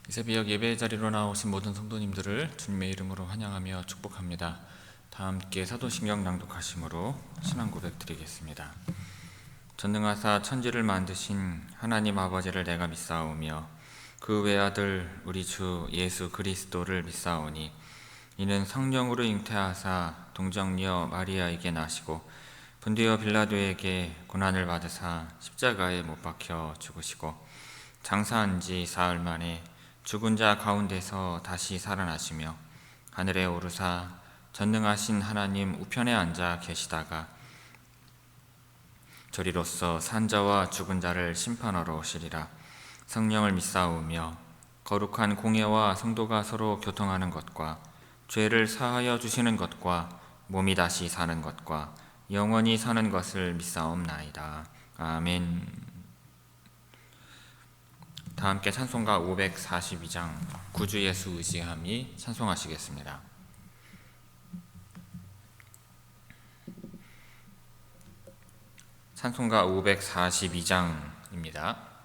이 새벽 예배의 자리로 나오신 모든 성도님들을 주님의 이름으로 환영하며 축복합니다. 다 함께 사도신경 낭독하심으로 신앙 고백 드리겠습니다. 전능하사 천지를 만드신 하나님 아버지를 내가 믿사오며 그 외아들 우리 주 예수 그리스도를 믿사오니 이는 성령으로 잉태하사 동정녀 마리아에게 나시고 본디오 빌라도에게 고난을 받으사 십자가에 못 박혀 죽으시고 장사한 지 사흘 만에 죽은 자 가운데서 다시 살아나시며 하늘에 오르사 전능하신 하나님 우편에 앉아 계시다가 저리로서 산자와 죽은 자를 심판하러 오시리라. 성령을 믿사오며 거룩한 공예와 성도가 서로 교통하는 것과 죄를 사하여 주시는 것과 몸이 다시 사는 것과 영원히 사는 것을 믿사옵나이다. 아멘. 다 함께 찬송가 542장 구주 예수 의지함이 찬송하시겠습니다. 찬송가 542장입니다.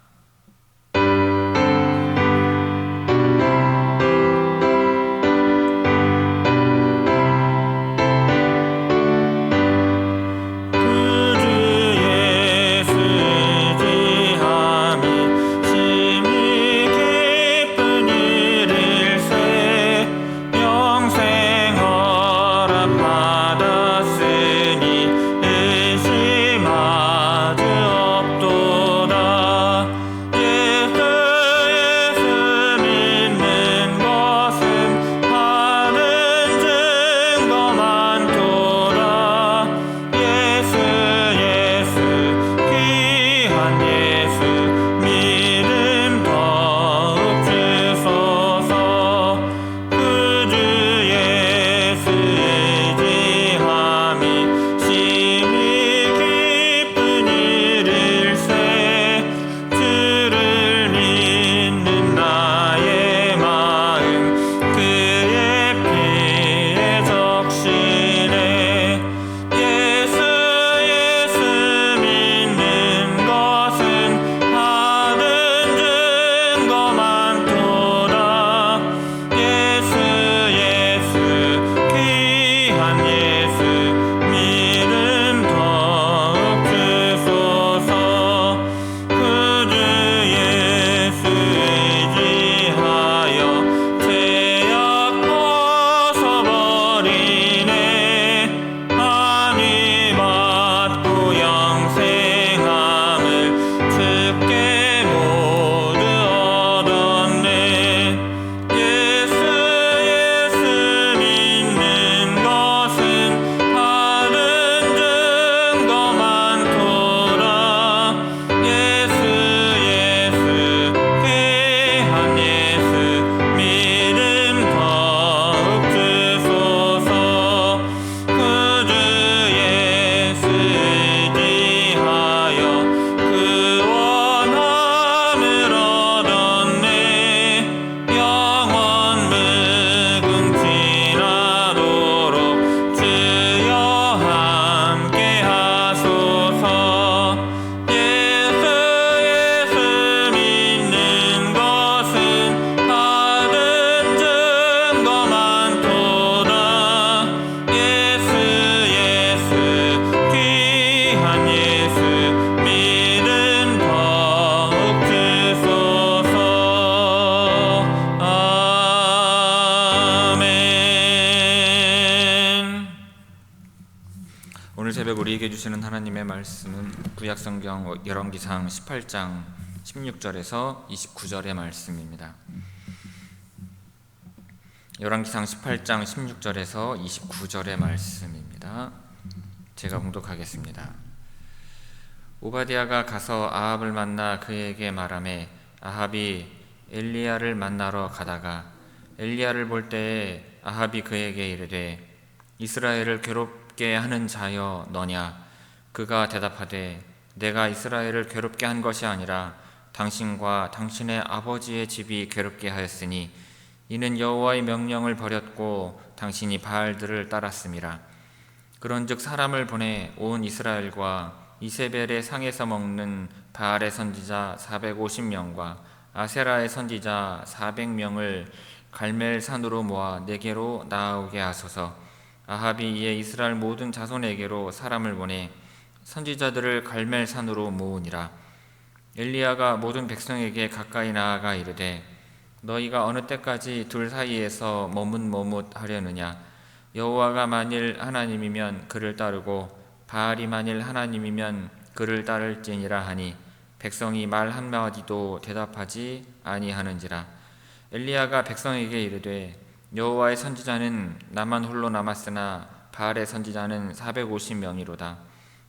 오늘 새벽 우리에게 주시는 하나님의 말씀은 구약성경 열왕기상 18장 16절에서 29절의 말씀입니다. 열왕기상 18장 16절에서 29절의 말씀입니다. 제가 봉독하겠습니다. 오바댜가 가서 아합을 만나 그에게 말하매 아합이 엘리야를 만나러 가다가 엘리야를 볼 때에 아합이 그에게 이르되 이스라엘을 괴롭게 하는 자여 너냐? 그가 대답하되 내가 이스라엘을 괴롭게 한 것이 아니라 당신과 당신의 아버지의 집이 괴롭게 하였으니 이는 여호와의 명령을 버렸고 당신이 바알들을 따랐음이라. 그런즉 사람을 보내 온 이스라엘과 이세벨의 상에서 먹는 바알의 선지자 450명과 아세라의 선지자 400명을 갈멜산으로 모아 내게로 나아오게 하소서. 아합이 이에 이스라엘 모든 자손에게로 사람을 보내 선지자들을 갈멜산으로 모으니라. 엘리야가 모든 백성에게 가까이 나아가 이르되 너희가 어느 때까지 둘 사이에서 머뭇머뭇하려느냐. 여호와가 만일 하나님이면 그를 따르고 바알이 만일 하나님이면 그를 따를지니라 하니 백성이 말 한마디도 대답하지 아니하는지라. 엘리야가 백성에게 이르되 여호와의 선지자는 나만 홀로 남았으나 바알의 선지자는 450명이로다.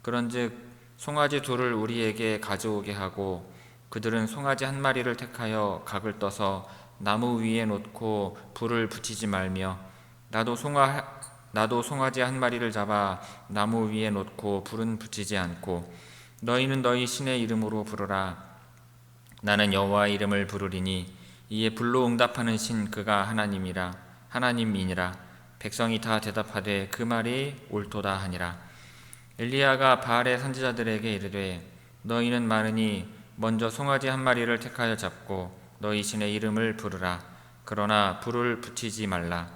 그런즉 송아지 둘을 우리에게 가져오게 하고 그들은 송아지 한 마리를 택하여 각을 떠서 나무 위에 놓고 불을 붙이지 말며 나도 송아지 한 마리를 잡아 나무 위에 놓고 불은 붙이지 않고 너희는 너희 신의 이름으로 부르라. 나는 여호와의 이름을 부르리니 이에 불로 응답하는 신 그가 하나님이니라. 백성이 다 대답하되 그 말이 옳도다 하니라. 엘리야가 바알의 선지자들에게 이르되 너희는 많으니 먼저 송아지 한 마리를 택하여 잡고 너희 신의 이름을 부르라. 그러나 불을 붙이지 말라.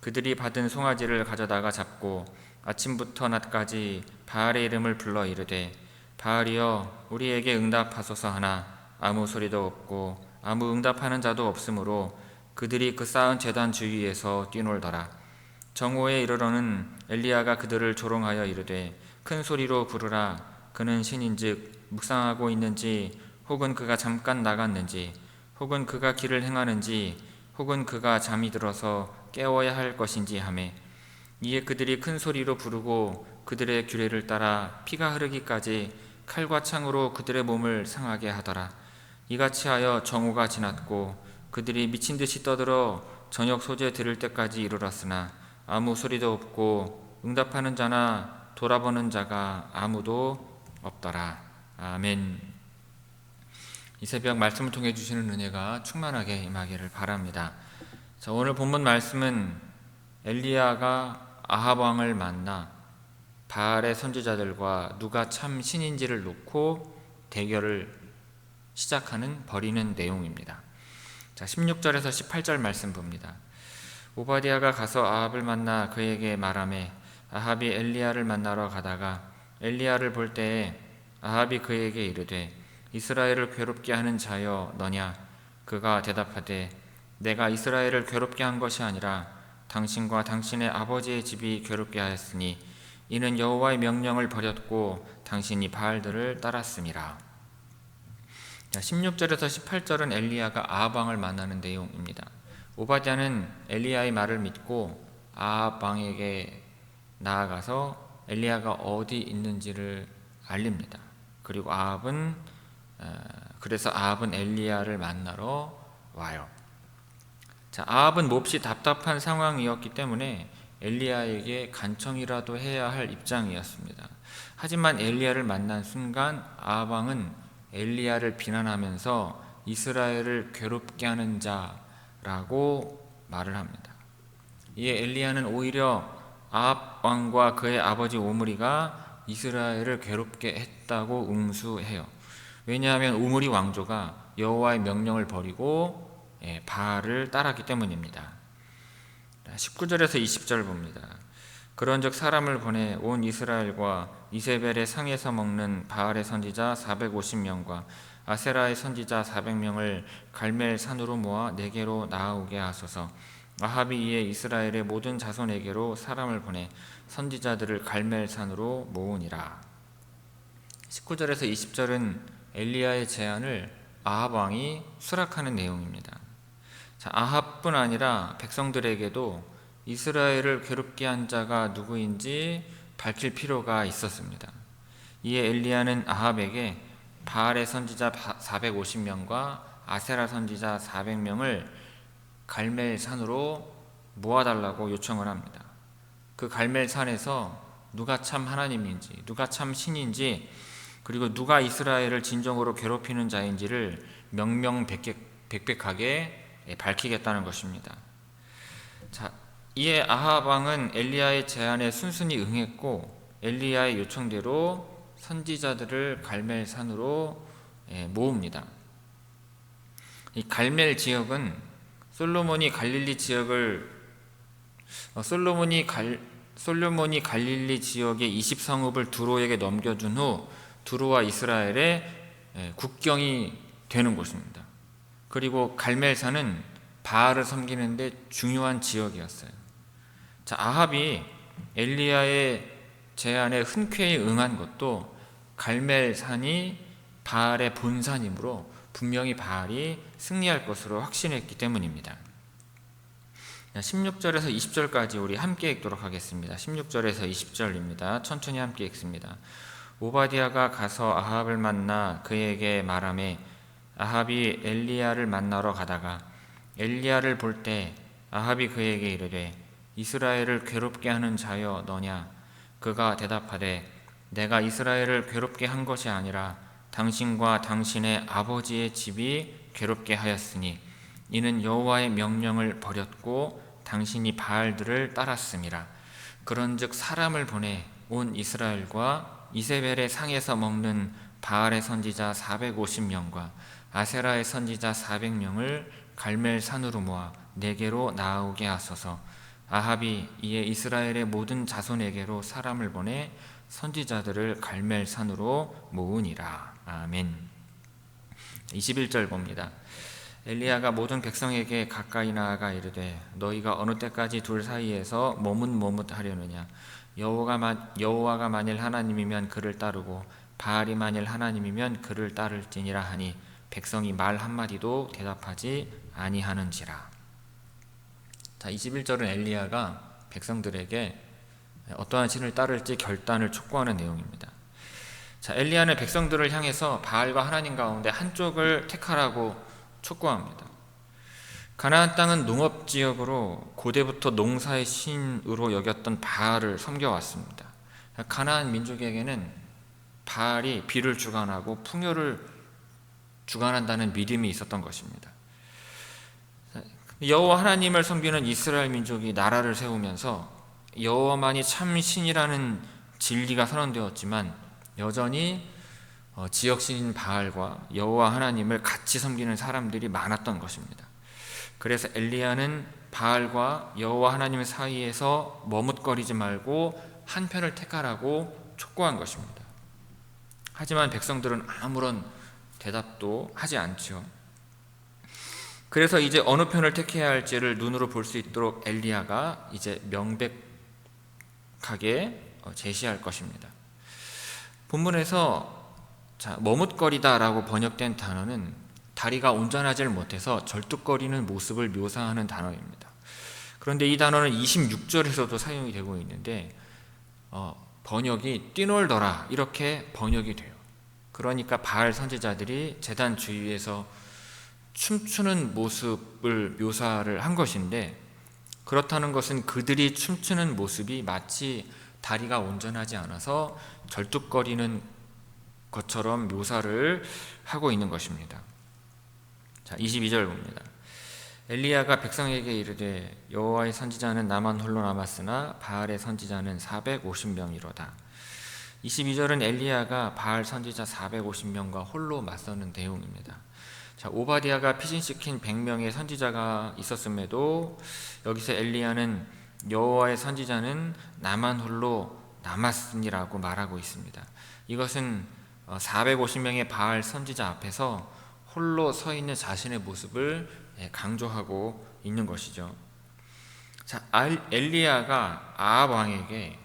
그들이 받은 송아지를 가져다가 잡고 아침부터 낮까지 바알의 이름을 불러 이르되 바알이여 우리에게 응답하소서 하나 아무 소리도 없고 아무 응답하는 자도 없으므로 그들이 그 쌓은 제단 주위에서 뛰놀더라. 정오에 이르러는 엘리야가 그들을 조롱하여 이르되 큰 소리로 부르라. 그는 신인즉 묵상하고 있는지 혹은 그가 잠깐 나갔는지 혹은 그가 길을 행하는지 혹은 그가 잠이 들어서 깨워야 할 것인지 하매 이에 그들이 큰 소리로 부르고 그들의 규례를 따라 피가 흐르기까지 칼과 창으로 그들의 몸을 상하게 하더라. 이같이 하여 정오가 지났고 그들이 미친 듯이 떠들어 저녁 소재 들을 때까지 이르렀으나 아무 소리도 없고 응답하는 자나 돌아보는 자가 아무도 없더라. 아멘. 이 새벽 말씀을 통해 주시는 은혜가 충만하게 임하기를 바랍니다. 자, 오늘 본문 말씀은 엘리야가 아합 왕을 만나 바알의 선지자들과 누가 참 신인지를 놓고 대결을 벌이는 내용입니다. 자, 16절에서 18절 말씀 봅니다. 오바댜가 가서 아합을 만나 그에게 말하매 아합이 엘리야를 만나러 가다가 엘리야를 볼 때에 아합이 그에게 이르되 이스라엘을 괴롭게 하는 자여 너냐. 그가 대답하되 내가 이스라엘을 괴롭게 한 것이 아니라 당신과 당신의 아버지의 집이 괴롭게 하였으니 이는 여호와의 명령을 버렸고 당신이 바알들을 따랐음이라. 16절에서 18절은 엘리야가 아합 왕을 만나는 내용입니다. 오바댜는 엘리야의 말을 믿고 아합 왕에게 나아가서 엘리야가 어디 있는지를 알립니다. 그리고 그래서 아합은 엘리야를 만나러 와요. 자, 아합은 몹시 답답한 상황이었기 때문에 엘리야에게 간청이라도 해야 할 입장이었습니다. 하지만 엘리야를 만난 순간 아합 왕은 엘리야를 비난하면서 이스라엘을 괴롭게 하는 자라고 말을 합니다. 이에 엘리야는 오히려 아합 왕과 그의 아버지 오므리가 이스라엘을 괴롭게 했다고 응수해요. 왜냐하면 오므리 왕조가 여호와의 명령을 버리고 바알을 따랐기 때문입니다. 19절에서 20절 봅니다. 그런즉 사람을 보내 온 이스라엘과 이세벨의 상에서 먹는 바알의 선지자 450명과 아세라의 선지자 400명을 갈멜 산으로 모아 내게로 나아오게 하소서. 아합이 이에 이스라엘의 모든 자손에게로 사람을 보내 선지자들을 갈멜 산으로 모으니라. 19절에서 20절은 엘리야의 제안을 아합 왕이 수락하는 내용입니다. 자, 아합뿐 아니라 백성들에게도 이스라엘을 괴롭게 한 자가 누구인지 밝힐 필요가 있었습니다. 이에 엘리야는 아합에게 바알의 선지자 450명과 아세라 선지자 400명을 갈멜 산으로 모아달라고 요청을 합니다. 그 갈멜 산에서 누가 참 하나님인지, 누가 참 신인지, 그리고 누가 이스라엘을 진정으로 괴롭히는 자인지를 명명백백하게 밝히겠다는 것입니다. 자, 이에 아합 왕은 엘리야의 제안에 순순히 응했고 엘리야의 요청대로 선지자들을 갈멜 산으로 모읍니다. 이 갈멜 지역은 솔로몬이 갈릴리 지역을 솔로몬이 갈릴리 지역의 20성읍을 두로에게 넘겨준 후 두로와 이스라엘의 국경이 되는 곳입니다. 그리고 갈멜산은 바알을 섬기는데 중요한 지역이었어요. 자, 아합이 엘리야의 제안에 흔쾌히 응한 것도 갈멜산이 바알의 본산이므로 분명히 바알이 승리할 것으로 확신했기 때문입니다. 16절에서 20절까지 우리 함께 읽도록 하겠습니다. 16절에서 20절입니다. 천천히 함께 읽습니다. 오바댜가 가서 아합을 만나 그에게 말하매 아합이 엘리야를 만나러 가다가 엘리야를 볼 때 아합이 그에게 이르되 이스라엘을 괴롭게 하는 자여 너냐? 그가 대답하되 내가 이스라엘을 괴롭게 한 것이 아니라 당신과 당신의 아버지의 집이 괴롭게 하였으니 이는 여호와의 명령을 버렸고 당신이 바알들을 따랐음이라. 그런즉 사람을 보내 온 이스라엘과 이세벨의 상에서 먹는 바알의 선지자 450명과 아세라의 선지자 400명을 갈멜산으로 모아 내게로 나오게 하소서. 아합이 이에 이스라엘의 모든 자손에게로 사람을 보내 선지자들을 갈멜산으로 모으니라. 아멘. 21절 봅니다. 엘리야가 모든 백성에게 가까이 나아가 이르되 너희가 어느 때까지 둘 사이에서 머뭇머뭇하려느냐? 여호와가 만일 하나님이면 그를 따르고 바알이 만일 하나님이면 그를 따를지니라 하니 백성이 말 한마디도 대답하지 아니하는지라. 자, 21절은 엘리야가 백성들에게 어떠한 신을 따를지 결단을 촉구하는 내용입니다. 자, 엘리야는 백성들을 향해서 바알과 하나님 가운데 한쪽을 택하라고 촉구합니다. 가나안 땅은 농업지역으로 고대부터 농사의 신으로 여겼던 바알을 섬겨왔습니다. 가나안 민족에게는 바알이 비를 주관하고 풍요를 주관한다는 믿음이 있었던 것입니다. 여호와 하나님을 섬기는 이스라엘 민족이 나라를 세우면서 여호와만이 참 신이라는 진리가 선언되었지만 여전히 지역신인 바알과 여호와 하나님을 같이 섬기는 사람들이 많았던 것입니다. 그래서 엘리야는 바알과 여호와 하나님 사이에서 머뭇거리지 말고 한 편을 택하라고 촉구한 것입니다. 하지만 백성들은 아무런 대답도 하지 않죠. 그래서 이제 어느 편을 택해야 할지를 눈으로 볼 수 있도록 엘리야가 이제 명백하게 제시할 것입니다. 본문에서 머뭇거리다라고 번역된 단어는 다리가 온전하지 못해서 절뚝거리는 모습을 묘사하는 단어입니다. 그런데 이 단어는 26절에서도 사용이 되고 있는데 번역이 뛰놀더라 이렇게 번역이 돼요. 그러니까 바알 선지자들이 제단 주위에서 춤추는 모습을 묘사를 한 것인데, 그렇다는 것은 그들이 춤추는 모습이 마치 다리가 온전하지 않아서 절뚝거리는 것처럼 묘사를 하고 있는 것입니다. 자, 22절 봅니다. 엘리야가 백성에게 이르되 여호와의 선지자는 나만 홀로 남았으나 바알의 선지자는 450명이로다. 22절은 엘리야가 바알 선지자 450명과 홀로 맞서는 내용입니다. 자, 오바댜가 피신시킨 100명의 선지자가 있었음에도 여기서 엘리야는 여호와의 선지자는 나만 홀로 남았으니라고 말하고 있습니다. 이것은 450명의 바알 선지자 앞에서 홀로 서 있는 자신의 모습을 강조하고 있는 것이죠. 자, 엘리야가 아합 왕에게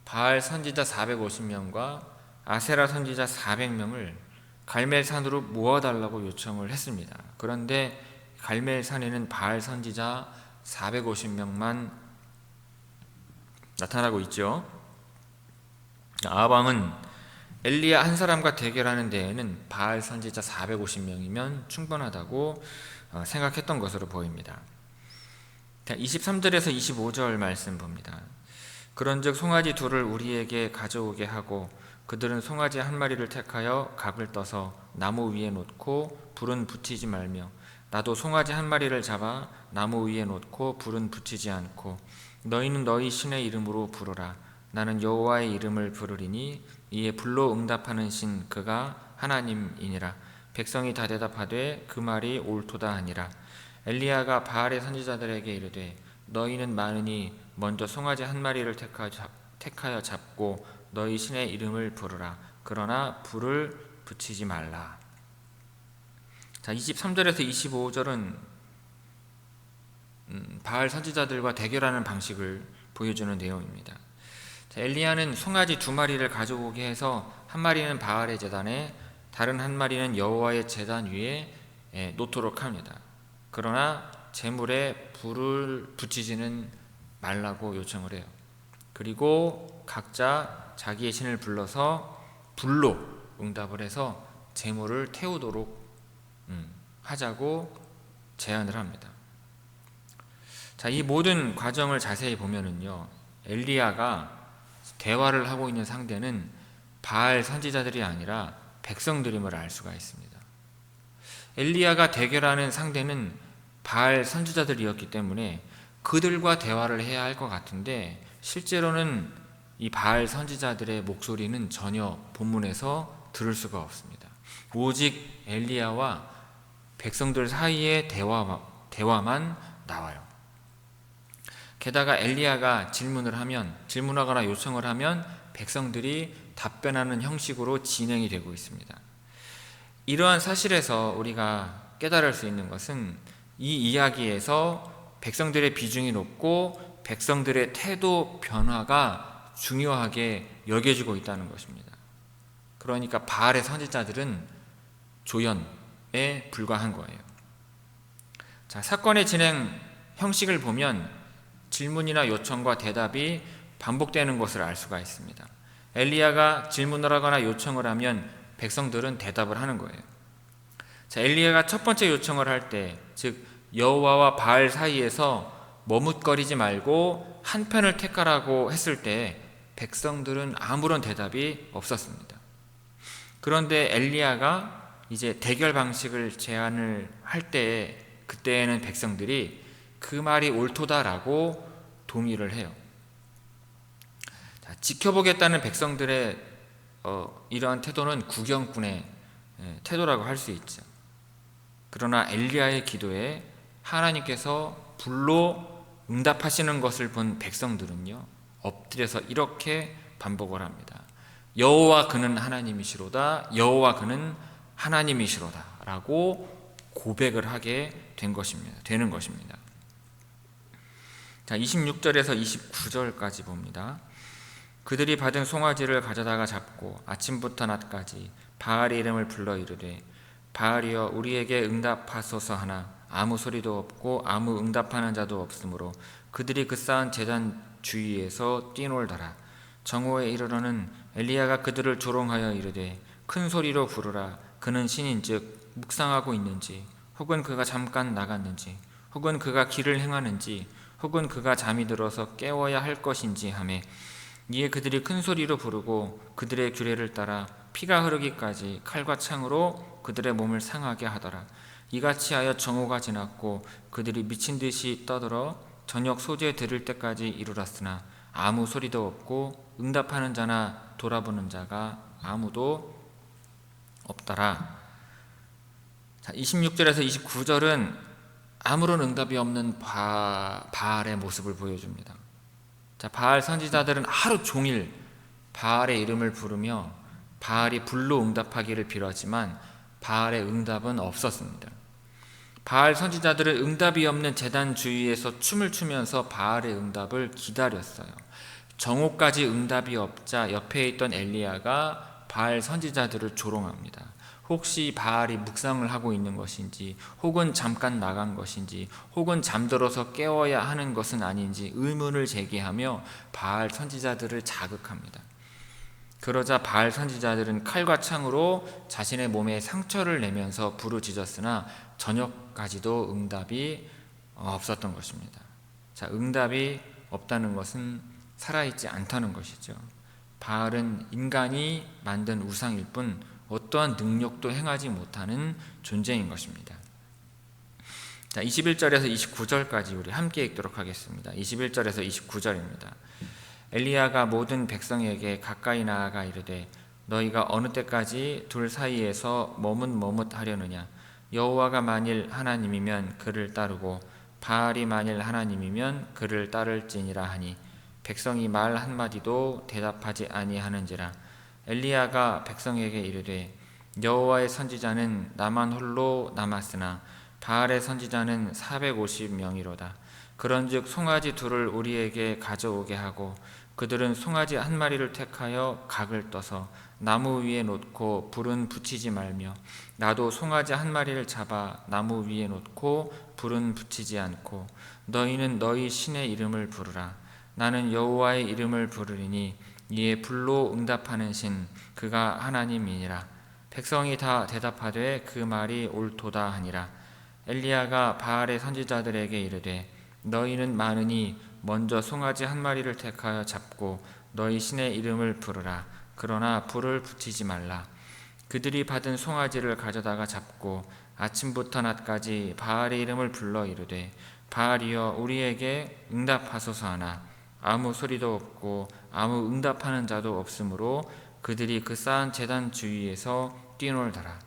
바알 선지자 450명과 아세라 선지자 400명을 갈멜산으로 모아달라고 요청을 했습니다. 그런데 갈멜산에는 바알 선지자 450명만 나타나고 있죠. 아합 왕은 엘리야 한 사람과 대결하는 데에는 바알 선지자 450명이면 충분하다고 생각했던 것으로 보입니다. 23절에서 25절 말씀 봅니다. 그런즉 송아지 둘을 우리에게 가져오게 하고 그들은 송아지 한 마리를 택하여 각을 떠서 나무 위에 놓고 불은 붙이지 말며 나도 송아지 한 마리를 잡아 나무 위에 놓고 불은 붙이지 않고 너희는 너희 신의 이름으로 부르라. 나는 여호와의 이름을 부르리니 이에 불로 응답하는 신 그가 하나님이니라. 백성이 다 대답하되 그 말이 옳도다 하니라. 엘리야가 바알의 선지자들에게 이르되 너희는 많으니 먼저 송아지 한 마리를 택하여 잡고 너희 신의 이름을 부르라. 그러나 불을 붙이지 말라. 자, 23절에서 25절은 바알 선지자들과 대결하는 방식을 보여주는 내용입니다. 자, 엘리야는 송아지 2마리를 가져오게 해서 한 마리는 바알의 제단에 다른 한 마리는 여호와의 제단 위에 놓도록 합니다. 그러나 제물에 불을 붙이지는 말라고 요청을 해요. 그리고 각자 자기의 신을 불러서 불로 응답을 해서 제물을 태우도록 하자고 제안을 합니다. 자, 이 모든 과정을 자세히 보면은요, 엘리야가 대화를 하고 있는 상대는 바알 선지자들이 아니라 백성들임을 알 수가 있습니다. 엘리야가 대결하는 상대는 바알 선지자들이었기 때문에 그들과 대화를 해야 할 것 같은데 실제로는 이 바알 선지자들의 목소리는 전혀 본문에서 들을 수가 없습니다. 오직 엘리야와 백성들 사이의 대화만 나와요. 게다가 엘리야가 질문하거나 요청을 하면 백성들이 답변하는 형식으로 진행이 되고 있습니다. 이러한 사실에서 우리가 깨달을 수 있는 것은 이 이야기에서 백성들의 비중이 높고 백성들의 태도 변화가 중요하게 여겨지고 있다는 것입니다. 그러니까 바알의 선지자들은 조연에 불과한 거예요. 자, 사건의 진행 형식을 보면 질문이나 요청과 대답이 반복되는 것을 알 수가 있습니다. 엘리야가 질문을 하거나 요청을 하면 백성들은 대답을 하는 거예요. 자, 엘리야가 첫 번째 요청을 할 때, 즉 여호와와 바알 사이에서 머뭇거리지 말고 한 편을 택하라고 했을 때 백성들은 아무런 대답이 없었습니다. 그런데 엘리야가 이제 대결 방식을 제안을 할 때 그때에는 백성들이 그 말이 옳도다라고 동의를 해요. 자, 지켜보겠다는 백성들의 이러한 태도는 구경꾼의 태도라고 할 수 있죠. 그러나 엘리야의 기도에 하나님께서 불로 응답하시는 것을 본 백성들은요, 엎드려서 이렇게 반복을 합니다. 여호와 그는 하나님이시로다, 여호와 그는 하나님이시로다 라고 고백을 하게 되는 것입니다. 자, 26절에서 29절까지 봅니다. 그들이 받은 송아지를 가져다가 잡고 아침부터 낮까지 바알의 이름을 불러 이르되 바알이여 우리에게 응답하소서 하나 아무 소리도 없고 아무 응답하는 자도 없으므로 그들이 그 쌓은 제단 주위에서 뛰놀더라. 정오에 이르러는 엘리야가 그들을 조롱하여 이르되 큰 소리로 부르라. 그는 신인즉 묵상하고 있는지 혹은 그가 잠깐 나갔는지 혹은 그가 길을 행하는지 혹은 그가 잠이 들어서 깨워야 할 것인지 하매 이에 그들이 큰 소리로 부르고 그들의 규례를 따라 피가 흐르기까지 칼과 창으로 그들의 몸을 상하게 하더라. 이같이 하여 정오가 지났고 그들이 미친 듯이 떠들어 저녁 소재 들을 때까지 이르렀으나 아무 소리도 없고 응답하는 자나 돌아보는 자가 아무도 없더라. 자, 26절에서 29절은 아무런 응답이 없는 바알의 모습을 보여줍니다. 자, 바알 선지자들은 하루 종일 바알의 이름을 부르며 바알이 불로 응답하기를 빌었지만 바알의 응답은 없었습니다. 바알 선지자들은 응답이 없는 제단 주위에서 춤을 추면서 바알의 응답을 기다렸어요. 정오까지 응답이 없자 옆에 있던 엘리야가 바알 선지자들을 조롱합니다. 혹시 바알이 묵상을 하고 있는 것인지 혹은 잠깐 나간 것인지 혹은 잠들어서 깨워야 하는 것은 아닌지 의문을 제기하며 바알 선지자들을 자극합니다. 그러자 바알 선지자들은 칼과 창으로 자신의 몸에 상처를 내면서 부르짖었으나 저녁까지도 응답이 없었던 것입니다. 자, 응답이 없다는 것은 살아있지 않다는 것이죠. 바알은 인간이 만든 우상일 뿐 어떠한 능력도 행하지 못하는 존재인 것입니다. 자, 21절에서 29절까지 우리 함께 읽도록 하겠습니다. 21절에서 29절입니다. 엘리야가 모든 백성에게 가까이 나아가 이르되 너희가 어느 때까지 둘 사이에서 머뭇머뭇하려느냐? 여호와가 만일 하나님이면 그를 따르고 바알이 만일 하나님이면 그를 따를지니라 하니 백성이 말 한마디도 대답하지 아니하는지라. 엘리야가 백성에게 이르되 여호와의 선지자는 나만 홀로 남았으나 바알의 선지자는 450명이로다. 그런즉 송아지 둘을 우리에게 가져오게 하고 그들은 송아지 한 마리를 택하여 각을 떠서 나무 위에 놓고 불은 붙이지 말며 나도 송아지 한 마리를 잡아 나무 위에 놓고 불은 붙이지 않고 너희는 너희 신의 이름을 부르라. 나는 여호와의 이름을 부르리니 이에 불로 응답하는 신 그가 하나님이니라. 백성이 다 대답하되 그 말이 옳도다 하니라. 엘리야가 바알의 선지자들에게 이르되 너희는 많으니 먼저 송아지 한 마리를 택하여 잡고 너희 신의 이름을 부르라. 그러나 불을 붙이지 말라. 그들이 받은 송아지를 가져다가 잡고 아침부터 낮까지 바알의 이름을 불러 이르되 바알이여 우리에게 응답하소서 하나 아무 소리도 없고 아무 응답하는 자도 없으므로 그들이 그 쌓은 제단 주위에서 뛰놀더라.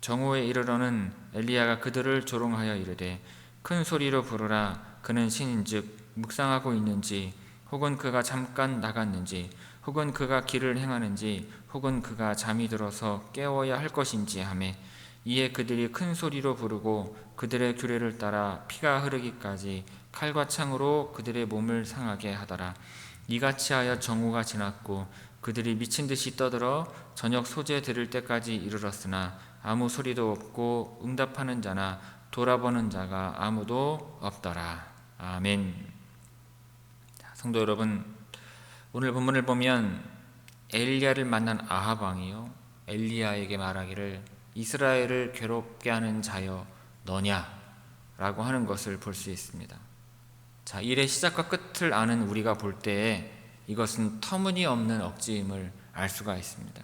정오에 이르러는 엘리야가 그들을 조롱하여 이르되 큰 소리로 부르라. 그는 신인즉 묵상하고 있는지 혹은 그가 잠깐 나갔는지 혹은 그가 길을 행하는지 혹은 그가 잠이 들어서 깨워야 할 것인지 하매 이에 그들이 큰 소리로 부르고 그들의 규례를 따라 피가 흐르기까지 칼과 창으로 그들의 몸을 상하게 하더라. 이같이 하여 정오가 지났고 그들이 미친 듯이 떠들어 저녁 소재 들을 때까지 이르렀으나 아무 소리도 없고 응답하는 자나 돌아보는 자가 아무도 없더라. 아멘. 성도 여러분, 오늘 본문을 보면 엘리야를 만난 아합 왕이요 엘리야에게 말하기를 이스라엘을 괴롭게 하는 자여 너냐라고 하는 것을 볼 수 있습니다. 자, 일의 시작과 끝을 아는 우리가 볼 때에 이것은 터무니없는 억지임을 알 수가 있습니다.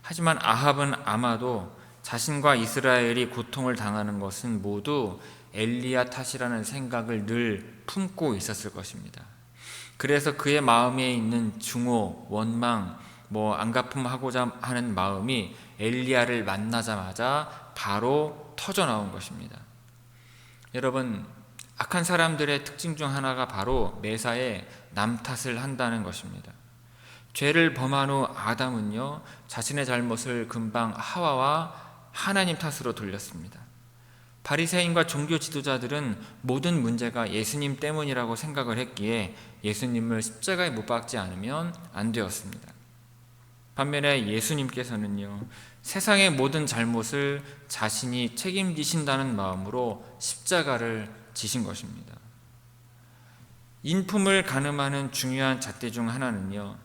하지만 아합은 아마도 자신과 이스라엘이 고통을 당하는 것은 모두 엘리야 탓이라는 생각을 늘 품고 있었을 것입니다. 그래서 그의 마음에 있는 중호, 원망, 안갚음하고자 하는 마음이 엘리야를 만나자마자 바로 터져 나온 것입니다. 여러분, 악한 사람들의 특징 중 하나가 바로 매사에 남 탓을 한다는 것입니다. 죄를 범한 후 아담은요 자신의 잘못을 금방 하와와 하나님 탓으로 돌렸습니다. 바리새인과 종교 지도자들은 모든 문제가 예수님 때문이라고 생각을 했기에 예수님을 십자가에 못 박지 않으면 안 되었습니다. 반면에 예수님께서는요 세상의 모든 잘못을 자신이 책임지신다는 마음으로 십자가를 지신 것입니다. 인품을 가늠하는 중요한 잣대 중 하나는요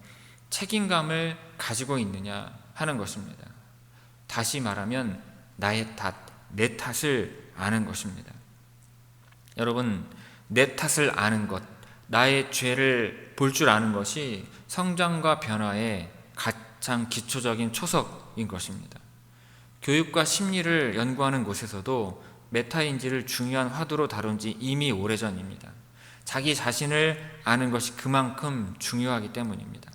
책임감을 가지고 있느냐 하는 것입니다. 다시 말하면 나의 탓, 내 탓을 아는 것입니다. 여러분, 내 탓을 아는 것, 나의 죄를 볼 줄 아는 것이 성장과 변화의 가장 기초적인 초석인 것입니다. 교육과 심리를 연구하는 곳에서도 메타인지를 중요한 화두로 다룬 지 이미 오래전입니다. 자기 자신을 아는 것이 그만큼 중요하기 때문입니다.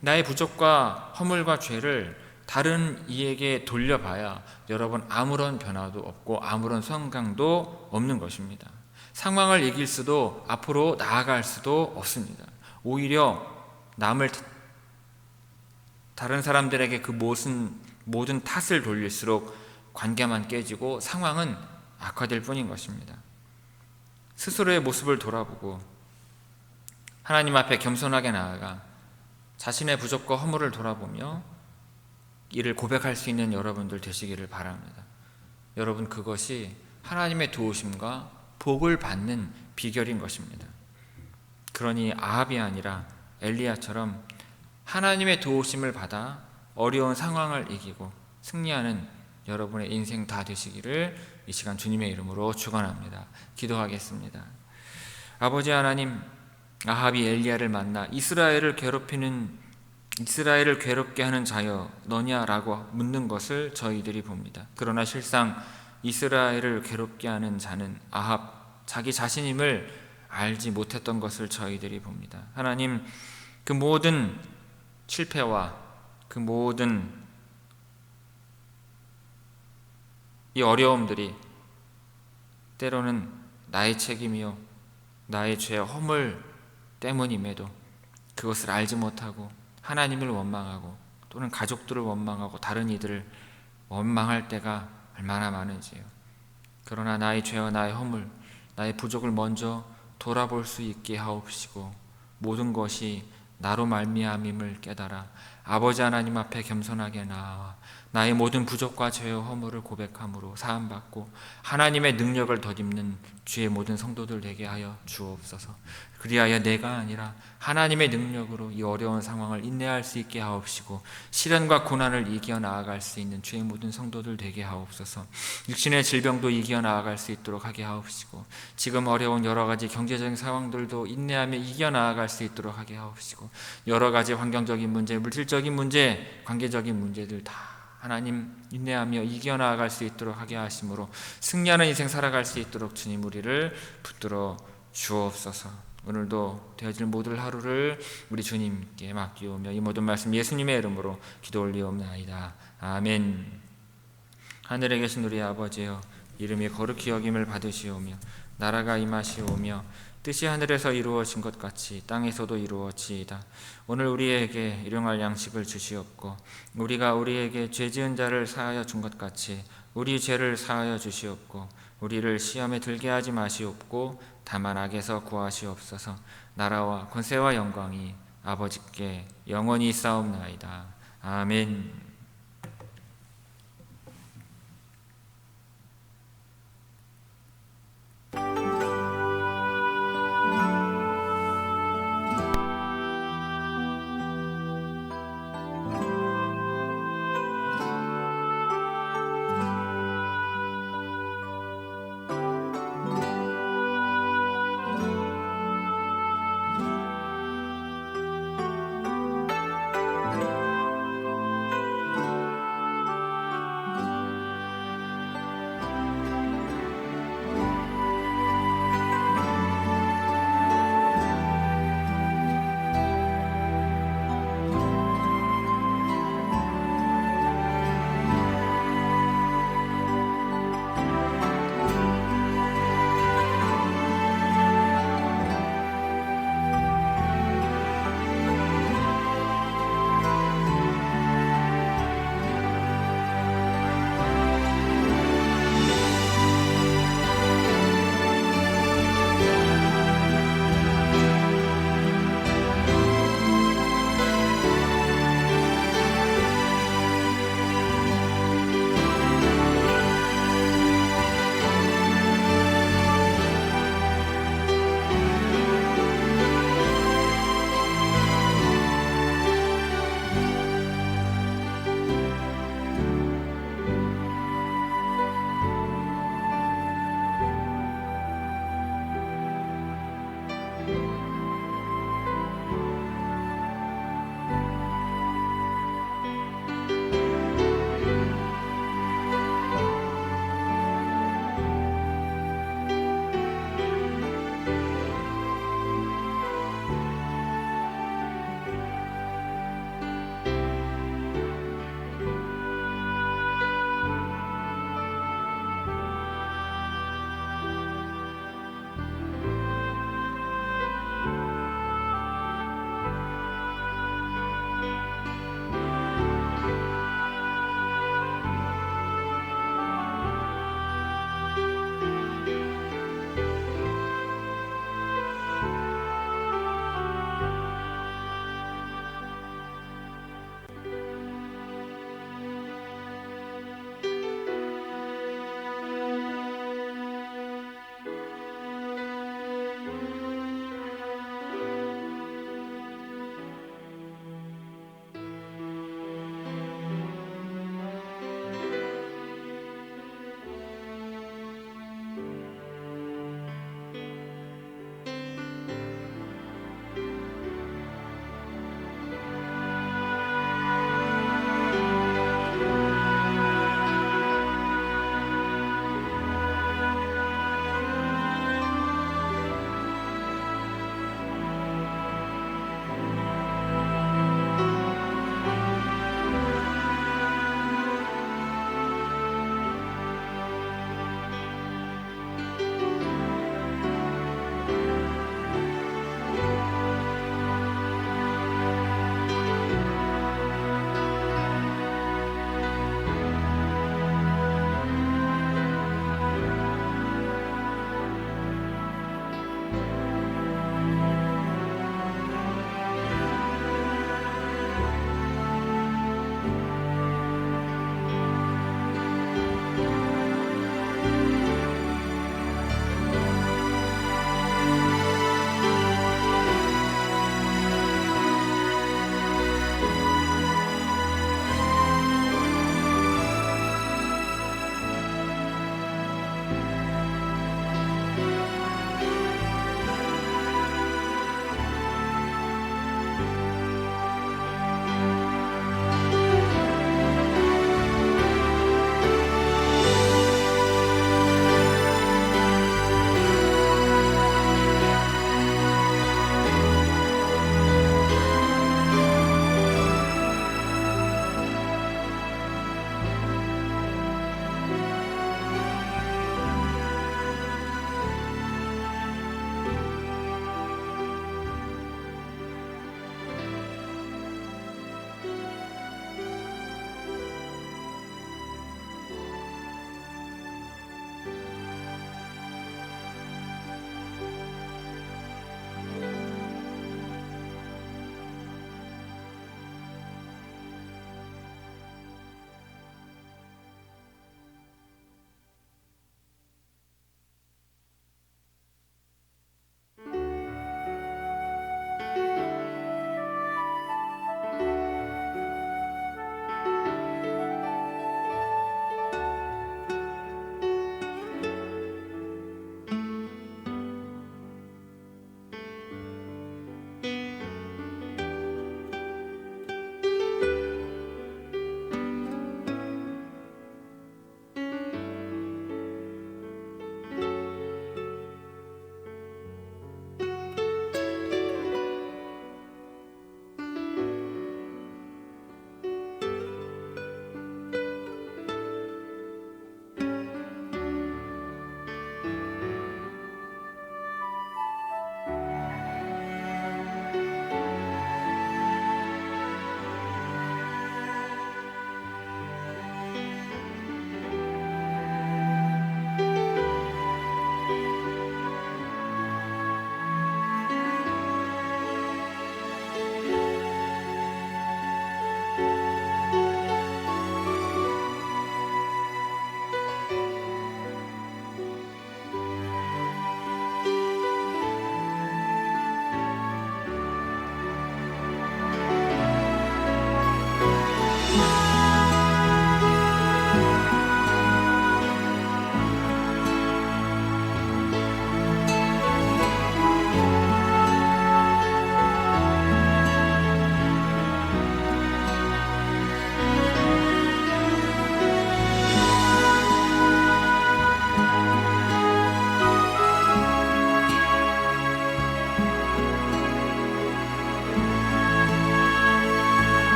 나의 부족과 허물과 죄를 다른 이에게 돌려봐야 여러분 아무런 변화도 없고 아무런 성장도 없는 것입니다. 상황을 이길 수도 앞으로 나아갈 수도 없습니다. 오히려 다른 사람들에게 그 모든 탓을 돌릴수록 관계만 깨지고 상황은 악화될 뿐인 것입니다. 스스로의 모습을 돌아보고 하나님 앞에 겸손하게 나아가 자신의 부족과 허물을 돌아보며 이를 고백할 수 있는 여러분들 되시기를 바랍니다. 여러분, 그것이 하나님의 도우심과 복을 받는 비결인 것입니다. 그러니 아합이 아니라 엘리야처럼 하나님의 도우심을 받아 어려운 상황을 이기고 승리하는 여러분의 인생 다 되시기를 이 시간 주님의 이름으로 축원합니다. 기도하겠습니다. 아버지 하나님, 아합이 엘리야를 만나 이스라엘을 괴롭게 하는 자여 너냐라고 묻는 것을 저희들이 봅니다. 그러나 실상 이스라엘을 괴롭게 하는 자는 아합 자기 자신임을 알지 못했던 것을 저희들이 봅니다. 하나님, 그 모든 실패와 그 모든 이 어려움들이 때로는 나의 책임이요 나의 죄의 허물 때문임에도 그것을 알지 못하고 하나님을 원망하고 또는 가족들을 원망하고 다른 이들을 원망할 때가 얼마나 많은지요. 그러나 나의 죄와 나의 허물, 나의 부족을 먼저 돌아볼 수 있게 하옵시고 모든 것이 나로 말미암임을 깨달아 아버지 하나님 앞에 겸손하게 나아와 나의 모든 부족과 죄와 허물을 고백함으로 사함받고 하나님의 능력을 덧입는 주의 모든 성도들 되게 하여 주옵소서. 그리하여 내가 아니라 하나님의 능력으로 이 어려운 상황을 인내할 수 있게 하옵시고 시련과 고난을 이겨 나아갈 수 있는 주의 모든 성도들 되게 하옵소서. 육신의 질병도 이겨 나아갈 수 있도록 하게 하옵시고 지금 어려운 여러 가지 경제적인 상황들도 인내하며 이겨 나아갈 수 있도록 하게 하옵시고 여러 가지 환경적인 문제, 물질적인 문제, 관계적인 문제들 다 하나님 인내하며 이겨나갈 수 있도록 하게 하심으로 승리하는 인생 살아갈 수 있도록 주님 우리를 붙들어 주옵소서. 오늘도 되어질 모든 하루를 우리 주님께 맡기오며 이 모든 말씀 예수님의 이름으로 기도 올리옵나이다. 아멘. 하늘에 계신 우리 아버지여, 이름이 거룩히 여김을 받으시오며 나라가 임하시오며 뜻이 하늘에서 이루어진 것 같이 땅에서도 이루어지이다. 오늘 우리에게 일용할 양식을 주시옵고 우리가 우리에게 죄 지은 자를 사하여 준 것 같이 우리 죄를 사하여 주시옵고 우리를 시험에 들게 하지 마시옵고 다만 악에서 구하시옵소서. 나라와 권세와 영광이 아버지께 영원히 있사옵나이다. 아멘.